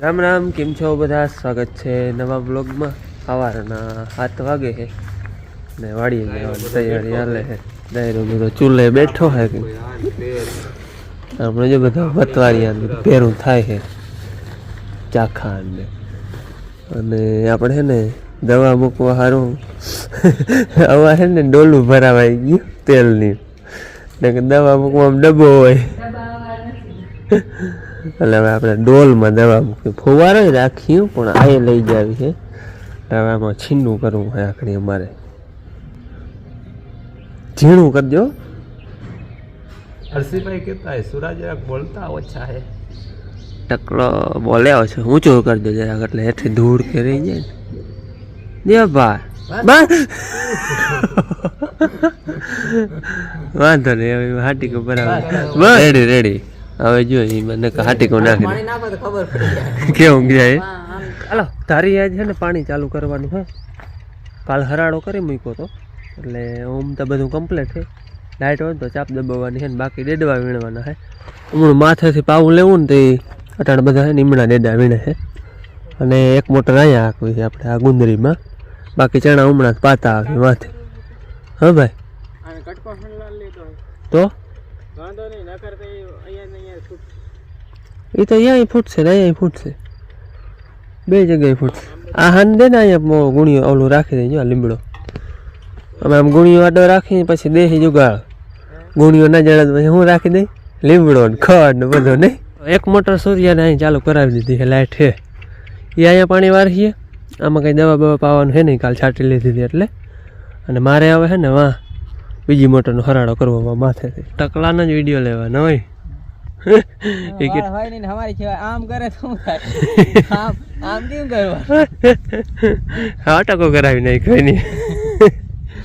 રામ રામ, કેમ છો બધા? સ્વાગત છે નવા બ્લોગમાં. સવારના 7 વાગે છે ને વાડીએ જવાની તૈયારી હાલે છે. ડાયરો બધો ચૂલે બેઠો છે કે આપણે જો બધા વતવારિયા ભેરું થાય છે ચાખા ને. અને આપણે છે ને દવા મૂકવા સારું આવા છે ને ડોલું ભરાવાઈ ગયું તેલની ને દવા મૂકવામાં ડબ્બો હોય એટલે હવે આપણે ડોલમાં દવા મૂકી ફુવારો રાખ્યું પણ આ લઈ જાવી છે. હવે આમાં છીનું કરવું હોય આખડી અમારે ઝીણું કરજો. હર્ષિભાઈ કહેતા હે સુરા જરાક બોલતા ઓછા હે. ટકલો બોલે છે ઊંચો કરજો જરાક એટલે હેઠી ધૂળ કે રહી જાય ને ભાઈ વાંધો નહીં. હવે હાટીકો બરાબર રેડી રેડી. હવે જો મને હાટીકો નાખી કેવું જાય. હાલો તારી આજ છે ને પાણી ચાલુ કરવાનું હે. કાલ હરાડો કરી મૂક્યો તો એટલે ઓમ તો બધું કમ્પ્લીટ છે. લાઇટ હોય તો ચાપ દબાવવાની છે ને બાકી ડેડવા વીણવાના છે. હમણાં માથેથી પાવું લેવું ને તો એ અટાણ બધા છે નીમડા ડેડા વીણે છે. અને એક મોટર અહીંયા આખવી છે આપણે આ ગુંદરીમાં. બાકી ચણા હમણાં પાતા આવે માથે. હા ભાઈ તો એ તો અહીંયા ફૂટશે ને અહીંયા ફૂટશે બે જગ્યાએ ફૂટશે. આ હાન દે ને અહીંયા ગુણીઓ ઓલું રાખી દેજો લીમડો. અમે આમ ગુણીઓ આડો રાખીને પછી દેહી જુગાડ ગુણીઓ ના જડે પછી હું રાખી દઈ લીમડો ને ખડ ને બધો નહીં. એક મોટર સૂર્યાને અહીં ચાલુ કરાવી દીધી છે લાઇટ છે એ અહીંયા પાણી વારીએ. આમાં કંઈ દવા બવા પાવાનું છે નહીં કાલ છાંટી લીધી હતી એટલે. અને મારે હવે છે ને વાહ બીજી મોટરનો હરાડો કરવો માથેથી. ટકલાનો જ વિડીયો લેવાનો હોય આમ કરે તો આમ કેમ કરવા હા ટકો કરાવી નહીં કોઈ નહીં.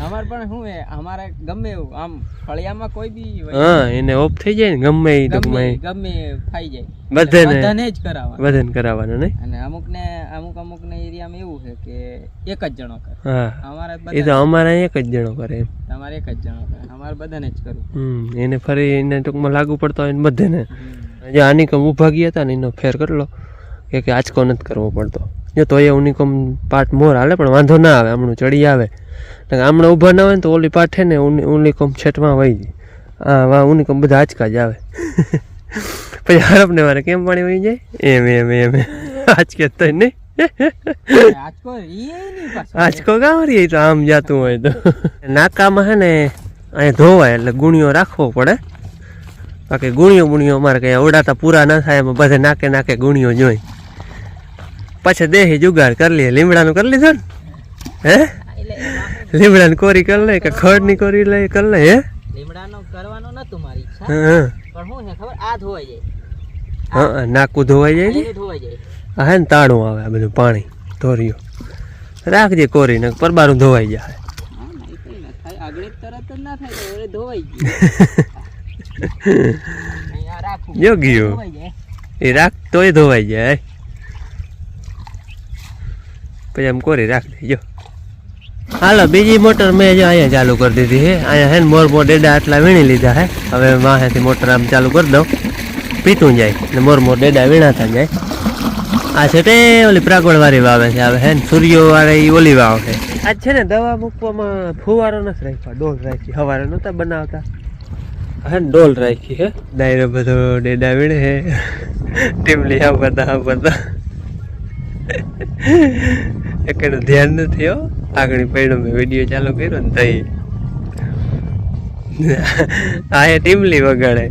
અમારે પણ શું હે અમારે ગમે એવું આમ ફળિયામાં કોઈ બી હા એને ઓફ થઈ જાય ને ગમે એ ટૂંકમાં ગમે થઈ જાય બધાને જ કરાવવાનું બધાને કરાવવાનું નહીં. અને અમુક ને એરિયામાં એવું છે કે એક જ જણો કરે. હા અમારે એ તો અમારે એક જ જણો કરે એમ. તમારે એક જ જણો કરે અમારે બધાને જ કરવું. એને ફરી એને ટૂંકમાં લાગુ પડતો હોય ને બધાને. જો આનિકમ ઊભા ગયા હતા ને એનો ફેર કરલો કે આંચકો નથી કરવો પડતો. જો તો એ ઉનિકોમ પાટ મોર હાલે પણ વાંધો ના આવે હમણાં ચડી આવે. હમણાં ઊભા ના હોય ને તો ઓલી પાઠે ને ઉનિકોમ છેટમાં વહી જાય. હા વાહ ઉનિકોમ બધા આંચકા જ આવે પછી હરપને મારે કેમ પાણી વહી જાય એમ એમ એમ આંચકે તો નહીં આંચકો કામ રહી તો આમ જતું હોય તો. નાકામાં છે ને અહીંયા ધોવાય એટલે ગુણીઓ રાખવો પડે. બાકી ગુણીઓ અમારે કંઈ ઓડાતા પૂરા ના થાય એમાં બધે નાકે નાકે ગુણીઓ જોઈ પછી દેહી જુગાડ કરી લઈએ. લીમડાનું કરી લીધું ને હે લીમડાની કોરી કરી લે કે ખડની કોરી લે કરી લે હે. લીમડાનો કરવાનો નતું મારી ઈચ્છા પણ હું છે ખબર આ ધોવાઈ જાય. હા નાકું ધોવાઈ જાય ને ધોવાઈ જાય. હા હે ને તાળું આવે આ બધું પાણી ધોરીઓ રાખજે કોરી ને પરબારું ધોવાઈ જાય. આગળ તરત જ ના થાય તો ધોવાઈ ગયું જો ગયું એ રાખ તોય ધોવાઈ જાય પછી આમ કોરી રાખ દેજો. હાલો બીજી મોટર મેં જો અહીંયા ચાલુ કરી દીધી છે. અહીંયા હે ને મોર ડેડા આટલા વીણી લીધા હે. હવે વાહેથી મોટર આમ ચાલુ કરી દઉં પીતું જાય ને મોર ડેડા વીણાતા જાય. આ છે તે ઓલી પ્રાગવડવાળી વાવે છે. હવે હે ને સૂર્યોવાળી ઓલી વાવ છે. આજ છે ને દવા મૂકવામાં ફુવારો નથી રાખ્યો ડોલ રાખી. સવારે નહોતા બનાવતા હે ને ડોલ રાખી હે. ડાયરો બધો ડેડા વીણે હે ટીમલી આ બધા એકનું ધ્યાન નથી હો. આગળ પડ્યો મેં વિડીયો ચાલુ કર્યો ને તઈ હા એ ટીમલી વગાડે.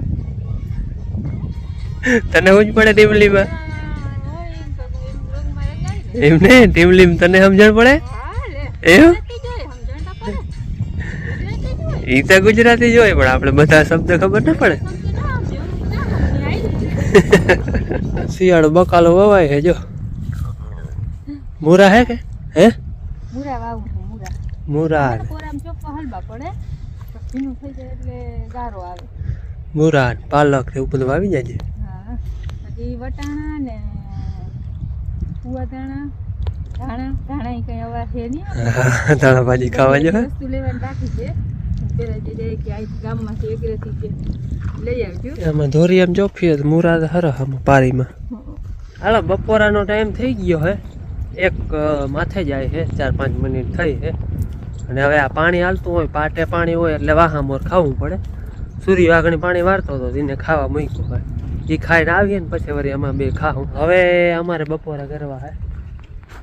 તને શું જ પડે ટીમલીમાં એમ ને ટીમલીમાં તને સમજણ પડે એમ. એ તો ગુજરાતી જ હોય પણ આપણે બધા શબ્દ ખબર ના પડે. શિયાળો બકાલો વવાય છે જો. મૂરા હે કે હે મૂરા મૂરા પાલક એવું બધું વાવી જાય છે. ધાણા ભાજી ખાવા જો આમાં ધોરી એમ ચોફી મૂરા હર પારીમાં હાલો બપોરાનો ટાઈમ થઈ ગયો હે એક માથે જાય છે 4-5 મિનિટ થઈ છે અને હવે આ પાણી હાલતું હોય પાટે પાણી હોય એટલે વાહામોર ખાવું પડે સૂર્ય આગળ પાણી વારતો હતો એને ખાવા મૂક્યું હોય એ ખાઈને આવીએ ને પછી વળી અમે બે ખાવું હવે અમારે બપોરા કરવા હે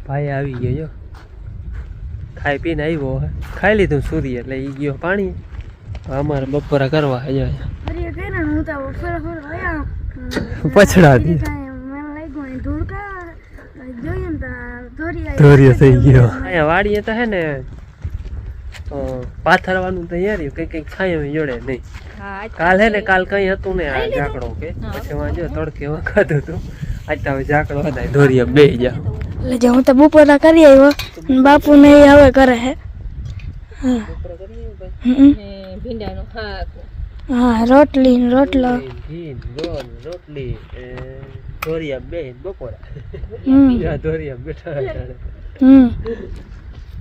ભાઈ આવી ગયો જો ખાઈ પીને આવ્યો હે ખાઈ લીધું સૂર્ય એટલે એ ગયો પાણી અમારે બપોરા કરવા હે જો પછડાતી ધોરિયો થઈ ગયો અહીંયા વાડીએ તો હે ને પાથરવાનું તૈયારી કઈ ખાય જોડે નહીં કાલ હે ને કાલ કઈ હતું ને આ ઝાકડો કે પછી વાંચો તડકે વખત હતું આજ તો હવે ઝાકડો હતા ધોરિયા બે જા એટલે હું તો બપોરા કરી આવ્યો બાપુ ને હવે કરે હે ભીંડાનું શાક હા રોટલી ને રોટલો રોટલી ધોરિયા બે બપોરા ધોરિયા બેઠા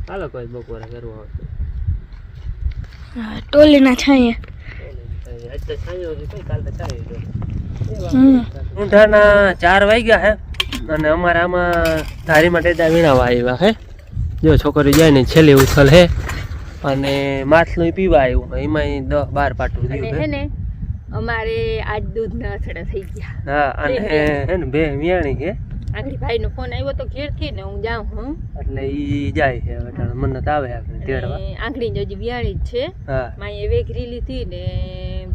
હાલો કોઈ બપોરા કરવા ટોલી ના છાંયે ઊંધાના 4 વાગ્યા હે અને અમારે આમાં ધારીમાં ટેડા વીણાવા આવ્યા હે જો છોકરી જાય ને છેલ્લી ઉથલ હે અને માછલું પીવા આવ્યું એમાં 10-12 પાટું થયું હે ને અમારે આજ દૂધ ના અથડા થઈ ગયા હા અને હે ને બે મિયાણી હે આંગળી ભાઈ નો ફોન આવ્યો તો ઘેર થી ને હું જાઉં હું એટલે ઈ જાય છે હવે મને તો આવે આપણે તેડવા આંગળી જો વિયાણી જ છે હા માએ વેઘરી લીધી ને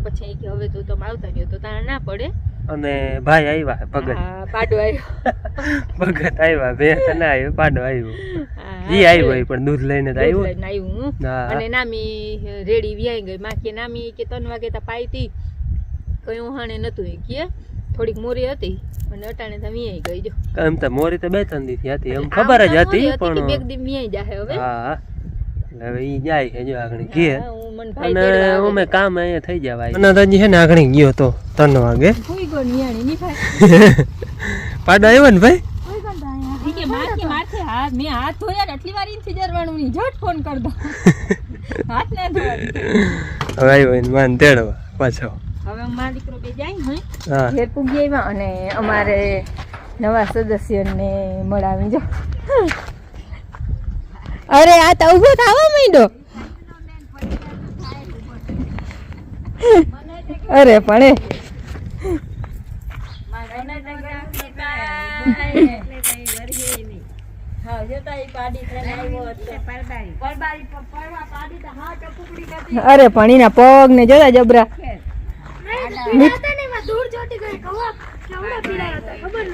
પછી કે હવે તો તમે આવતા રહ્યો તો તાણ ના પડે અને ભાઈ આવ્યા ભગત હા પાડો આવ્યો ભગત આવ્યા બે તને આવ્યો પાડો આવ્યો ઈ આવ્યો ઈ પણ દૂધ લઈને તો આવ્યો આવ્યું અને નામી રેડી વ્યાઈ ગઈ માં કે નામી કે 3 વાગે તો પાઈતી કયું હાણે નતું કે થોડીક મોરી હતી અને અટાણે તો વ્યાઈ ગઈ જો એમ તો મોરી તો 2-3 દી હતી એમ ખબર જ હતી પણ એક દી વ્યાઈ જાહે હવે હા હવે ઈ જાય છે જો આગળ ઘેર હું મન ભાઈ અને અમે કામ અહીંયા થઈ જવાય અને તો છે ને આગળ ગયો તો 3 વાગે કોઈ ગો વ્યાણી ની ભાઈ પાડો આવ્યો ને ભાઈ કે માથે હાથ મેં હાથ ધોયા આટલી વાર ઇંથી જરવાનું ની ઝટ ફોન કર દો હાથ ના ધોવા હવે આવ્યો ને માન તેડવા પાછો હવે મારા દીકરો બે જાય ને હા ઘેર પૂગી આવ્યા અને અમારે નવા સદસ્યને મળાવી જો અરે આ તો ઉભો થવા માંડ્યો અરે પણ અરે પણ એના પગ ને જોતા જબરા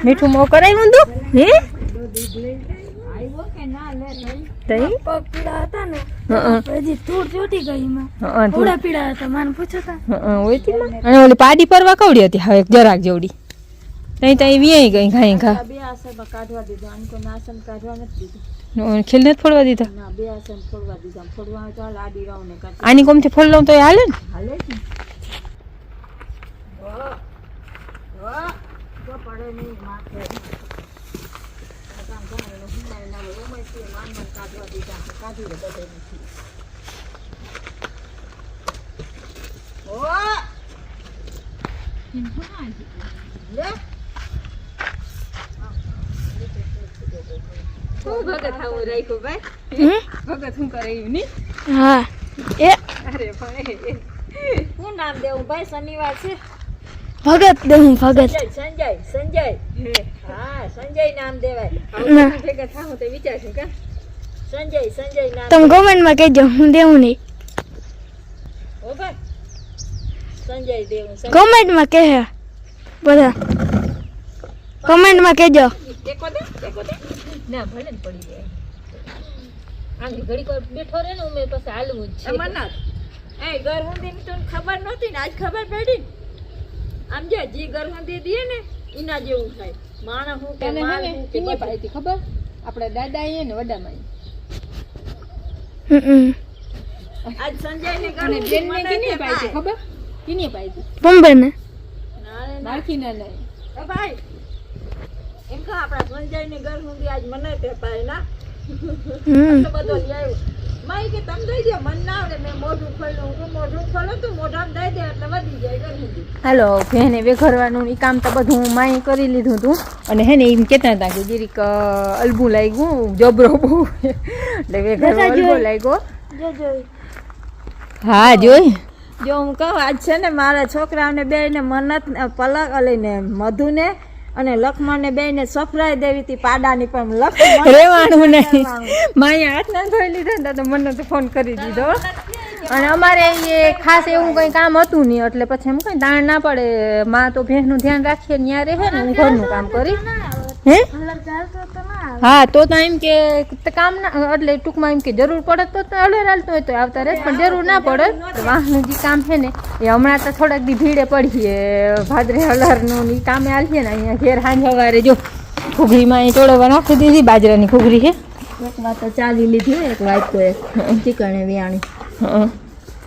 મીઠું મો કરાવ્યું તું હે ઓલી પાડી પરવા કવડી હતી હવે જરાક જેવડી તઈ તઈ વિયાઈ ગઈ ઘાઈ ઘા કાઢવા દીધો આનકો નાસન કાઢવા નથી ખીલ નથી ફોડવા દીધા ના 2 આસન ફોડવા દીધા ફોડવા ચાલ આડી રાવ ને કાઢ આની કોમ થી ફોડ લઉં તો હાલે ને હાલે છે વાહ તો પડે નહીં માથે કામ કરે ને હુમાય ના રોમાય છે માન કાઢવા દીધા કાઢી દે બધે નથી ઓ લે હું ભગત આવું રાખ્યો ભાઈ ભગત શું કરે એવું ની હા એ અરે પણ શું નામ દેવું ભાઈ શનિવાર છે ભગત દેવું ભગત સંજય હા સંજય નામ દેવાય ના ભેગા થાવું તો વિચારશું કા સંજય નામ તમે કોમેન્ટમાં કહેજો હું દેવું નહીં ઓ ભાઈ સંજય દેવું કોમેન્ટમાં કહે બધા કોમેન્ટમાં કહેજો એકો દે ના ભલે ને પડી જાય આંગળી ઘડી પર બેઠો રહે ને ઉમે પછી હાલવું જ છે અમરનાથ એ ગરહુંદી ની તો ખબર નહોતી ને આજ ખબર પડી આમ જે જી ગરહુંદી દીએ ને એના જેવું થાય માણસ હું કે તને માલ હે ને હું કે કિને પાઈતી ખબર આપણે દાદા આયે ને વડામાં આજ સંજય ને અને બેન ને કિને ગરહુંદી પાઈતી ખબર કિને પાઈતી બોમ્બે ને નાખી ના નહીં એ ભાઈ એમ કહો આપણા સંજય ની ગરહુંદી આજ મને તે પાય ના તો બધો લઈ આવ્યો માઈ કે તમે દઈ દો મન ના આવડે મેં મોઢું ખોલ્યું હું મોઢું ખોલો તું મોઢામાં દઈ દે એટલે વધી જાય ગરમી. હાલો ભેને વેઘરવાનું એ કામ તો બધું હું માએ કરી લીધું હતું અને હે ને એમ કહેતા હતા કે જીરીક અલબું લાગ્યું જબરો બહુ એટલે વેઘરવા અલબો લાગ્યો. હા જોઈ જો હું કહું આજ છે ને મારા છોકરાઓને બેયને મન્નત પલક લઈને મધુને અને લક્ષ્મણને બેયને સફરાઈ દેવી હતી પાડાની, પણ લક્ષ્મણ રેવાનું નહીં. માએ હાથ ના ધોઈ લીધા ને તો મને તો ફોન કરી દીધો. અને અમારે એ ખાસ એવું કંઈ કામ હતું નહીં એટલે પછી એમ કંઈ દાણ ના પડે. માં તો ભેંસનું ધ્યાન રાખીએ ને ત્યાં રહે ને હું ઘરનું કામ કરી. હે હા તો એમ કે કામ ના એટલે ટૂંકમાં એમ કે જરૂર પડે તો હલર હાલતો હોય તો આવતા રહે, પણ જરૂર ના પડે તો વાહનું જે કામ છે ને એ હમણાં તો થોડાક દી ભીડે પડીએ ભાદરે હલરનું એ કામે હાલીએ ને અહીંયા ઘેર હાંજ સવારે જો ઘૂઘરીમાં એ ચોળવા નાખી દીધી બાજરાની ઘૂઘરી છે. એક વાત તો ચાલી લીધી એક વાટકો એક ચીકણે વિયાણી.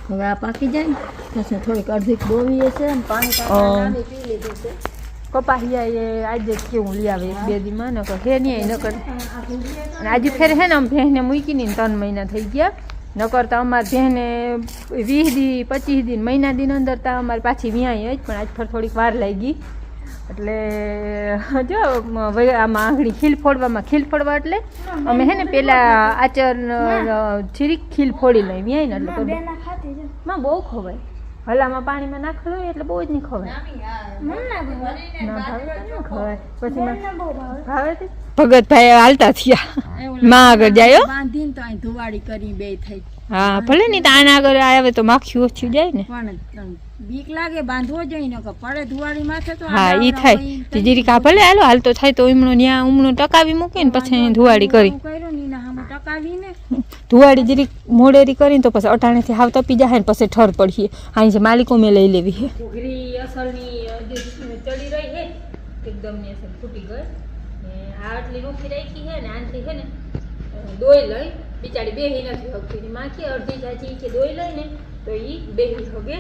હવે આ પાકી જાય ને પછી થોડીક અડધી બોવી છે ને પાણી પી લીધું છે. કપાહિયા એ આજે જ કેવું લઈ આવે 1-2 દીમાં નકર હે નહીં નકર. અને આજે ફેર હે ને આમ ભેંસને મૂકીને 3 મહિના થઈ ગયા. નકર તો અમારે ભેંસને 20 દી 25 દી મહિના દિન અંદર તો અમારે પાછી વ્યાય જ, પણ આજ ફર થોડીક વાર લાગી. એટલે જો આમાં આંગળી ખીલ ફોડવા એટલે અમે હે ને પેલા આચર છીરીક ખીલ ફોડી લઈ વ્યાય ને એટલે માં બહુ ખવાય. હલામાં પાણીમાં નાખેલું હોય એટલે બહુ જ નહીં ખવાય. ભગતભાઈ હાલતા થયા માં આગળ જાય બાંધીને તો અહીં ધુવાડી કરી બે થઈ. હા ભલે નહીં તો આના આગળ આવે તો માખી ઓછી જાય ને. પણ બીક લાગે બાંધવો જોઈએ ને પડે ધુવાડી માથે તો. હા ઈ થાય જીરીક આ ભલે હાલતો થાય તો ઉમણો ટકાવી મૂકીને પછી ધુવાડી કરી કર્યું ને હામે ટકાવીને ધુવાડી જીરીક મોડેરી કરીને તો પછી અટાણેથી હાવ તપી જાય ને પછી ઠર પડીએ. અહીં જે માલિકો મેં લઈ લેવી છે. ઘૂઘરી અસલની જે ચડી રહી છે એકદમ ની અસલ ફૂટી ગઈ. આ આટલી રૂખી રાખી છે ને આનથી છે ને દોઈ લઈ બિચારી બેહી નથી હકતી. માખી અડધી જાજી કે દોઈ લઈ ને તો એ બેહી હગે.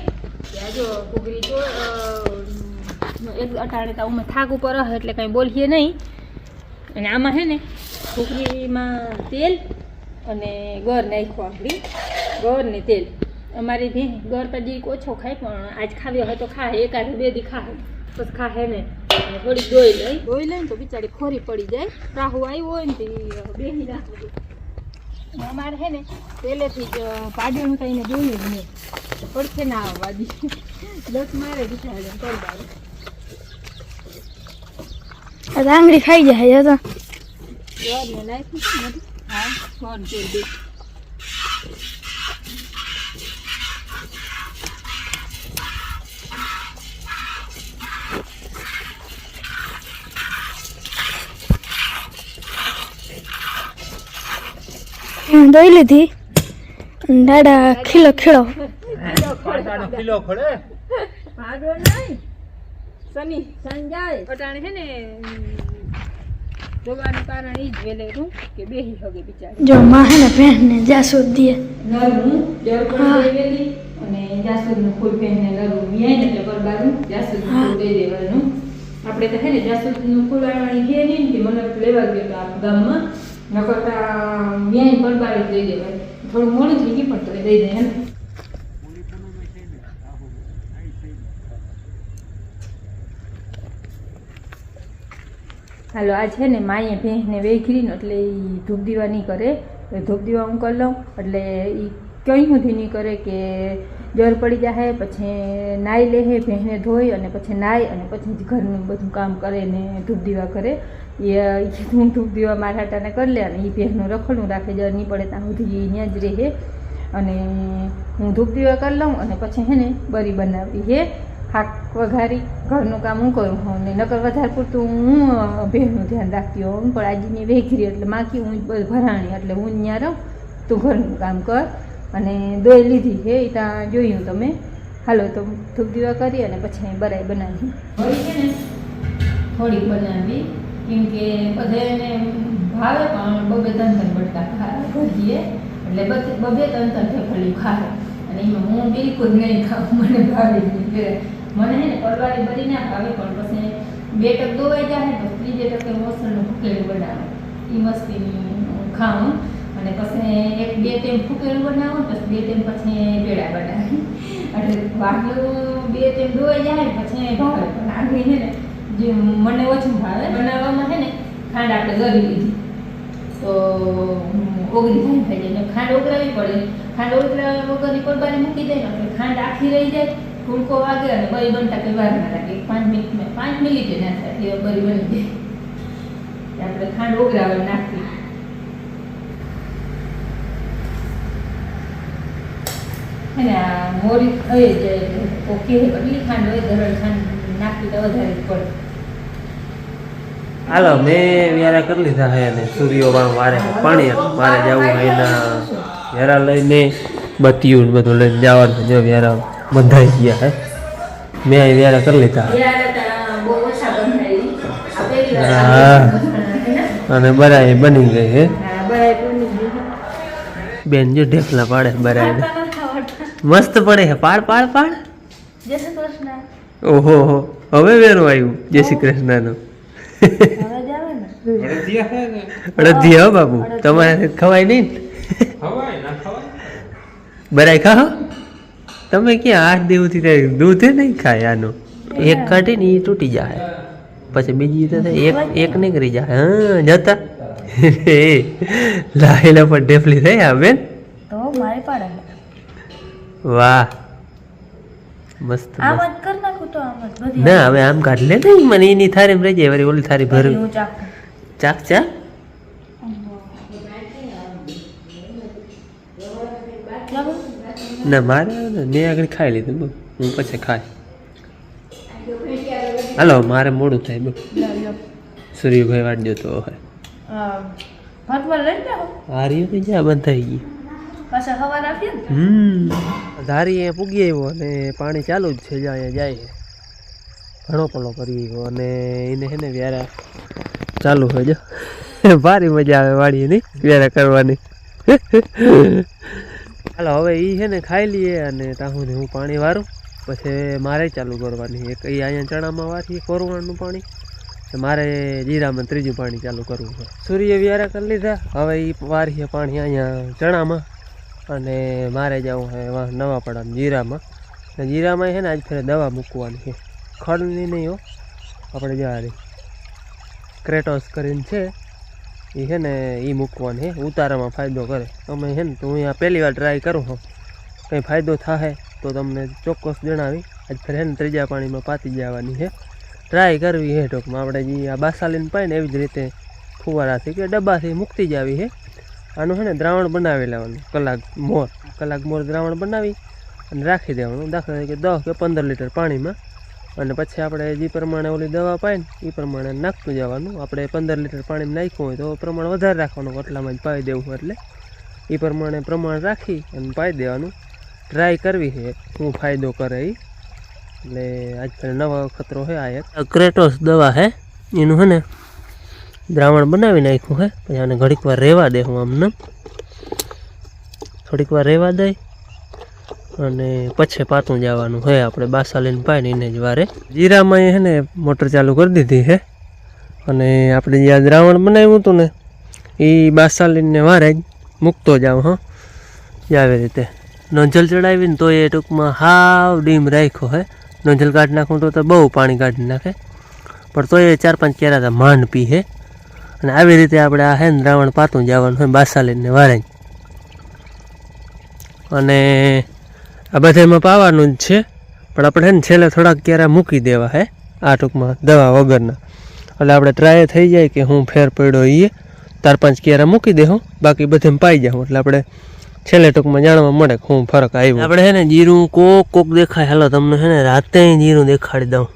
ત્યાં જો ઘૂઘરી જો એક અટાણે તો અમે થાક ઉપર હે એટલે કંઈ બોલીએ નહીં. અને આમાં છે ને ઘૂઘરીમાં તેલ અને ગર નાખ્યો આપણી ગર ને તેલ. અમારી ભેં ગર તો જીરીક ઓછો ખાય પણ આજ ખાવ્યો હોય તો ખાય, 1-2 દી ખાય પછી ખાય ને થોડીક દોઈ લઈને તો બિચારી ખોરી પડી જાય. રાહુ આવ્યો હોય ને તે બેહી રાખવું. અમારે છે ને પહેલેથી જ પાડ્યું થઈને જોયું જ નહીં પડખે ના આવવા દી 10 મારે બિચારે કરવાનું. આંગળી ખાઈ જાય તો ગરને નાખ્યું હા ગર તેલ દે. દોઈ લીધી દાડા ખીલો કિલો ખડે ભાગો નહીં શનિ સંજાય અટાણે છે ને જોવાનું કારણ એ જ વેલેરું કે બેહી હગે બિચારી. જો માં હે ને ભેંસને જાસૂદ દે નરવું જળપણ દેવેલી અને જાસૂદનું ફૂલ પહેરીને નરવું વ્યાય ને એટલે પરબારું જાસૂદનું ફૂલ દઈ દેવાનું. આપણે તો છે ને જાસૂદનું ફૂલ વાળવાની છે નહીં કે મને લેવા ગયો તો આ ગામમાં નકરતા વ્યાય પરબારું દઈ દેવાય. થોડું મોડું થઈ ગયું પણ તો દઈ દે હે ને. હાલો આ છે ને માએ ભેંસને વેખરીને એટલે એ ધૂપ દીવા નહીં કરે. ધૂપ દીવા હું કરી લઉં એટલે એ કંઈ સુધી નહીં કરે કે જર પડી જાય પછી નાહી લે ભેંસને ધોઈ અને પછી નાહી અને પછી જ ઘરનું બધું કામ કરે ને ધૂપ દીવા કરે. એ હું ધૂપ દીવા મારા હાટાને કરી લે અને એ ભેંસનું રખડું રાખે જર નહીં પડે ત્યાં સુધી ત્યાં જ રહે. અને હું ધૂપ દીવા કરી લઉં અને પછી છે ને બરી બનાવી છે શાક વઘારી ઘરનું કામ હું કરું હોઉં ને નકર વધારે પૂરતું હું ભેંસનું ધ્યાન રાખતી હોઉં. પણ આજની વેઘરી એટલે માખી હું ભરાણી એટલે હું ત્યાં રહું તું ઘરનું કામ કર. અને દોઈ લીધી છે એ ત્યાં જોયું તમે. હાલો તો ધૂપ દીવા કરી અને પછી બરાઈ બનાવી વળી છે ને થોડીક બનાવી કેમ કે બધાને ભાવે પણ 2-3 બટકા ખાઈએ એટલે 2-3 ઠેકડીઓ ખાય. અને એમાં હું બિલકુલ નહીં ખાઉં, મને ભાવે નહીં. મને હે ને પરવારી બધી ના ભાવે પણ પછી 2 ટક દોવાઈ જાય તો ત્રીજે ટકે મોસળનું ફૂકેલું બનાવું એ મસ્તીની ખાઉં. અને પછી 1-2 ટાઈમ ફૂકેલું બનાવું પછી 2 ટાઈમ પછી પેડા બનાવી એટલે વાહનું 2 તેમ ધોઈ જાય પછી ભાવે પણ આગળ છે ને જે મને ઓછું ભાવે બનાવવામાં છે ને ખાંડ આપણે ગળી લીધી તો ઓગળી થઈ જાય ને ખાંડ ઓગળાવી પડે. ખાંડ ઓગળાવ્યા વગરની કોરબારી મૂકી દે ને એટલે ખાંડ આખી રહી જાય, ભૂલકો વાગે અને બરી બનતા કંઈ વાર ના લાગે. 5 મિનિટે ના થાય એટલે બરી બની જાય. આપણે ખાંડ ઓગળાવી નાખવી. અને આ મોરી થઈ જાય ઓકે એટલી ખાંડ હોય ગરડ ખાંડ નાખી તો વધારે જ પડે. હાલો મેં વ્યારા કરી લીધા છે અને સૂર્યો વારે પાણી મારે જવું હોય એના વ્યારા લઈને બત્યું બધું લઈને જવાનું. જો વ્યારા બંધાઈ ગયા હે, મેં અહીં વ્યારા કરી લીધા અને બરાઈ બની ગઈ હે. બેન જો ઢેફલા પાડે બરાઈ મસ્ત પડે છે. પાડ પાડ પાડ. જય શ્રી કૃષ્ણ. ઓહો હવે વેરું આવ્યું જય શ્રી કૃષ્ણનું. અડદિયા હો બાબુ, તમારે ખવાય નહીં બરાઈ ખાઓ તમે. ક્યાં 8 દિવસથી દૂધ નહીં ખાય આનું. એક કાઢી ને એ તૂટી જાય પછી બીજી તો એક નીકળી જાય. હા જતા લાયેલા પર ઢેફલી થઈ આ બેન. તો મારે પાડે વાહ મસ્ત આમ જ કર નાખું તો આમ જ બધી ના હવે આમ કાઢ લે ને મને એની થારી રહી જાય વળી ઓલી થારી ભર હું ચાખું. ચાક ચા ના મારે મેં આગળ ખાઈ લીધું બહુ હું પછી ખાય. હાલો મારે મોડું થાય બહુ. સૂર્યભાઈ વાટ જોતો હોય ભટવા લઈ જાઓ આ રહ્યું કે જ્યાં બંધ થઈ ગઈ. પાછા હવા આપીએ ને ધારી અહીંયા પૂગી આવ્યો અને પાણી ચાલુ જ છે જ્યાં અહીંયા જાય ઘણો પલો કરી ગયો અને એને છે ને વ્યારા ચાલુ હોય જો ભારી મજા આવે વાળીની વ્યારા કરવાની. હાલો હવે એ છે ને ખાઈ લઈએ અને ત્યાં સુધી હું પાણી વારું પછી મારે ચાલુ કરવાની. એક એ અહીંયા ચણામાં વારીએ કોરવાનું પાણી, મારે જીરામાં ત્રીજું પાણી ચાલુ કરવું છે. સૂર્ય વ્યારા કરી લીધા હવે એ વારીએ પાણી અહીંયા ચણામાં અને મારે જવું છે નવાપડામાં જીરામાં. જીરામાં છે ને આજ ફેર દવા મૂકવાની છે ખડની નહીં હો, આપણે જ્યાં ક્રેટોસ કરીને છે એ છે ને એ મૂકવાની છે. ઉતારામાં ફાયદો કરે. તમે છે ને તો હું અહીંયા પહેલી વાર ટ્રાય કરું છું, કંઈ ફાયદો થાય તો તમને ચોક્કસ જણાવી. આજ ફેર છે ને ત્રીજા પાણીમાં પાતી જવાની છે, ટ્રાય કરવી છે ટૂંકમાં. આપણે જે આ બાસાલીને પાય ને એવી જ રીતે ફુવારાથી કે ડબ્બાથી મૂકતી જ આવી છે. આનું છે ને દ્રાવણ બનાવી લેવાનું કલાક મોર દ્રાવણ બનાવી અને રાખી દેવાનું. દાખલા તરીકે 10 કે 15 લીટર પાણીમાં અને પછી આપણે જે પ્રમાણે ઓલી દવા પાય ને એ પ્રમાણે નાખતું જવાનું. આપણે 15 લીટર પાણીમાં નાખ્યું હોય તો પ્રમાણ વધારે રાખવાનું, એટલામાં જ પાઈ દેવું એટલે એ પ્રમાણ રાખી અને પાઈ દેવાનું. ટ્રાય કરવી છે શું ફાયદો કરે એ. એટલે આજ નવો ખતરો છે આ એક ક્રેટોસ દવા છે એનું છે ને દ્રાવણ બનાવી નાખ્યું છે. પછી આને ઘડીક વાર રહેવા દે હું આમને થોડીક વાર રહેવા દઈ અને પછી પાતું જવાનું છે. આપણે બાસાલીને પાય ને એને જ વારે. જીરામાં છે ને મોટર ચાલુ કરી દીધી છે અને આપણે જે આ દ્રાવણ બનાવ્યું હતું ને એ બાસાલીને વારે જ મૂકતો જાવ. હા આવી રીતે નોંઝલ ચડાવીને તો એ ટૂંકમાં હાવ ડીમ રાખ્યો છે. નોંઝલ કાઢી નાખું તો બહુ પાણી કાઢી નાખે પણ તો એ 4-5 કેરા માંડ પી છે. અને આવી રીતે આપણે આ હે ને દ્રાવણ પાતું જવાનું હોય બાસાલીને વારે. અને આ બધામાં પાવાનું જ છે પણ આપણે છે ને છેલ્લે થોડાક કેરા મૂકી દેવા હે આ ટૂંકમાં દવા વગરના. એટલે આપણે ટ્રાય થઈ જાય કે હું ફેર પડ્યો એ 4-5 કેરા મૂકી દેવું, બાકી બધે પાઈ જાઉં. એટલે આપણે છેલ્લે ટૂંકમાં જાણવા મળે કે હું ફરક આવ્યો. આપણે છે ને જીરું કોક દેખાય. હાલો તમને છે ને રાતે જીરું દેખાડી દઉં.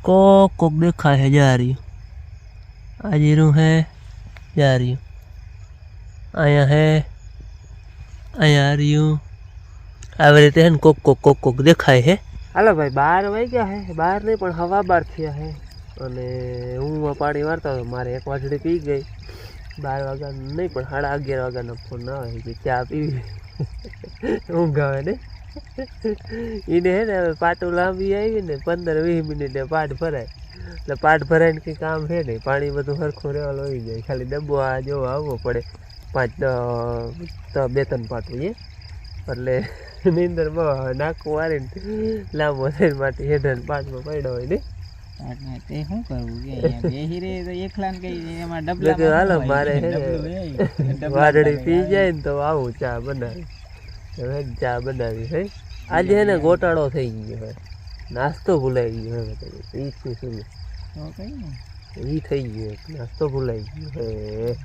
કોક દેખાય છે જા રહ્યું. આ જીરું હે જા રહ્યું, અહીંયા હે અહીંયા રહ્યું. આવી રીતે છે ને કોક દેખાય છે. હાલો ભાઈ 12 વાગ્યા હે, 12 નહીં પણ હવા 12 થયા હે અને હું પાણી વારતા હતો. મારે 1 વાજડી પી ગઈ. 12 વાગ્યા નહીં પણ 11:30 વાગ્યાનો ફોન આવે કે ચા પીવી. ઊંઘ આવે ને એને હે ને હવે પાટું લાંબી આવી ને 15-20 મિનિટે પાટ ભરાય. એટલે પાટ ભરાઈને કંઈ કામ છે નહીં, પાણી બધું સરખું રહેવા આવી જાય. ખાલી ડબ્બો આ જોવા આવવો પડે 2-3 પાટું એ એટલે નીંદર બહુ આવે નાખું વારીને લાંબો થઈને માટે હેઠળ પાટમાં પડ્યો હોય ને તે શું કરવું કે બેહી રે તો એકલા ને કઈ એમાં એટલે ડબલા કે હાલો મારે હે ને વાદળી પી જાય ને તો આવું ચા બનાવી હવે ચા બનાવી હે આજે હે ને ગોટાળો થઈ ગયો હે નાસ્તો ભૂલાઈ ગયો હે ઈ શું તો કઈ ને ઈ થઈ ગયો નાસ્તો ભૂલાઈ ગયો હે